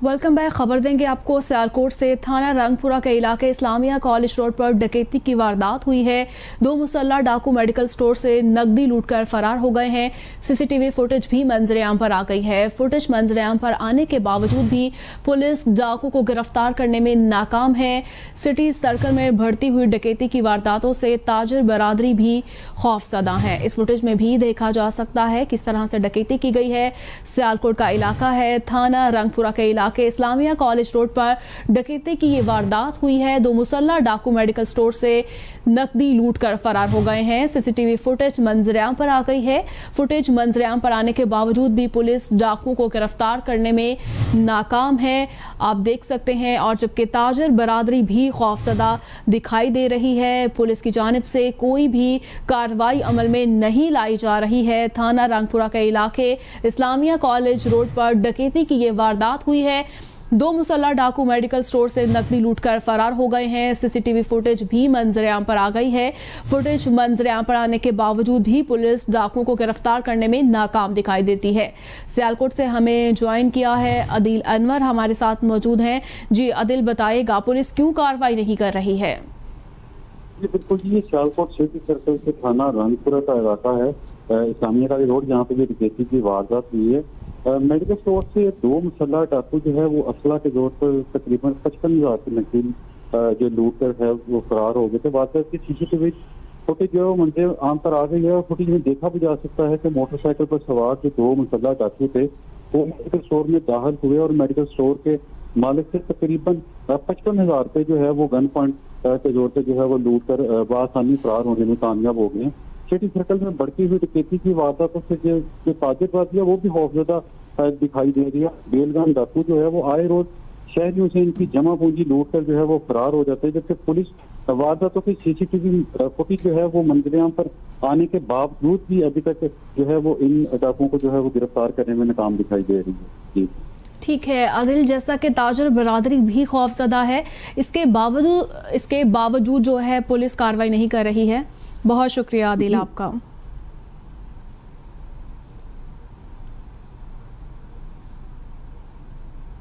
Welcome back. खबर देंगे आपको सियालकोट से। थाना रंगपुरा के इलाके इस्लामिया कॉलेज रोड पर डकैती की वारदात हुई है। दो मुसल्ला डाकू मेडिकल स्टोर से नकदी लूटकर फरार हो गए हैं। सीसीटीवी फुटेज भी मंजर-ए-आम पर आ गई है। फुटेज मंजर-ए-आम पर आने के बावजूद भी पुलिस डाकू को गिरफ्तार करने में नाकाम है। सिटी सर्कल में बढ़ती हुई डकैती की वारदातों से ताजर बरादरी भी खौफजदा है। इस फुटेज में भी देखा जा सकता है किस तरह से डकैती की गई है। सियालकोट का इलाका है, थाना रंगपुरा के इलाके के इस्लामिया कॉलेज रोड पर डकैती की ये वारदात हुई है। दो मुसल्ला डाकू मेडिकल स्टोर से नकदी लूट कर फरार हो गए हैं। सीसीटीवी फुटेज मंजर-ए-आम पर आ गई है। फुटेज मंजर-ए-आम पर आने के बावजूद भी पुलिस डाकू को गिरफ्तार करने में नाकाम है, आप देख सकते हैं। और जबकि ताजर बरादरी भी खौफजदा दिखाई दे रही है। पुलिस की जानिब से कोई भी कार्रवाई अमल में नहीं लाई जा रही है। थाना रंगपुरा के इलाके इस्लामिया कॉलेज रोड पर डकैती की ये वारदात हुई है। दो मुसल्ला डाकू मेडिकल स्टोर से नकदी लूटकर फरार हो गए हैं। सीसीटीवी फुटेज भी मंजर-ए-आम पर आ गई है। फुटेज मंजर-ए-आम पर आने के बावजूद भी पुलिस डाकुओं को गिरफ्तार करने में नाकाम दिखाई देती है। सियालकोट से हमें ज्वाइन किया है अदिल अनवर, हमारे साथ मौजूद हैं। जी अदिल, बताइएगा पुलिस क्यों कार्रवाई नहीं कर रही है? जी बिल्कुल जी, ये सियालकोट सिटी सर्कल से थाना रंगपुरा का इलाका है, इस्लामिया का रोड, जहाँ पे ये डकैती की वारदात हुई है। मेडिकल स्टोर से दो मुसल्ला डाकू जो है वो असला के जोर पर तकरीबन 55,000 की नकदी जो लूट कर है वो फरार हो गए थे। वारदात की सीसीटीवी फुटेज जो है मंजर आम पर आ गई है। और फुटेज में देखा भी जा सकता है कि मोटरसाइकिल पर सवार जो दो मुसल्ला डाकू थे वो मेडिकल स्टोर में दाखिल हुए और मेडिकल स्टोर के मालिक से तकरीबन 55,000 रुपये जो है वो गन पॉइंट के जोर पे जो है वो लूट कर बआसानी फरार होने में कामयाब हो गए। सिटी सर्कल में बढ़ती हुई डकैती की वारदातों से जो ताजरबाजी है वो भी खौफजदा दिखाई दे रही है। बेलगाम डाकू जो है वो आए रोज शहरियों से इनकी जमा पूंजी लूट कर जो है वो फरार हो जाते हैं, जबकि पुलिस वारदातों की सीसीटीवी फुटेज जो है वो मंजर-ए-आम पर आने के बावजूद भी अभी तक जो है वो इन डाकुओं को जो है वो गिरफ्तार करने में नाकाम दिखाई दे रही है। जी ठीक है अदिल, जैसा कि ताजर बरादरी भी खौफजदा है, इसके बावजूद जो है पुलिस कार्रवाई नहीं कर रही है। बहुत शुक्रिया आदिल आपका।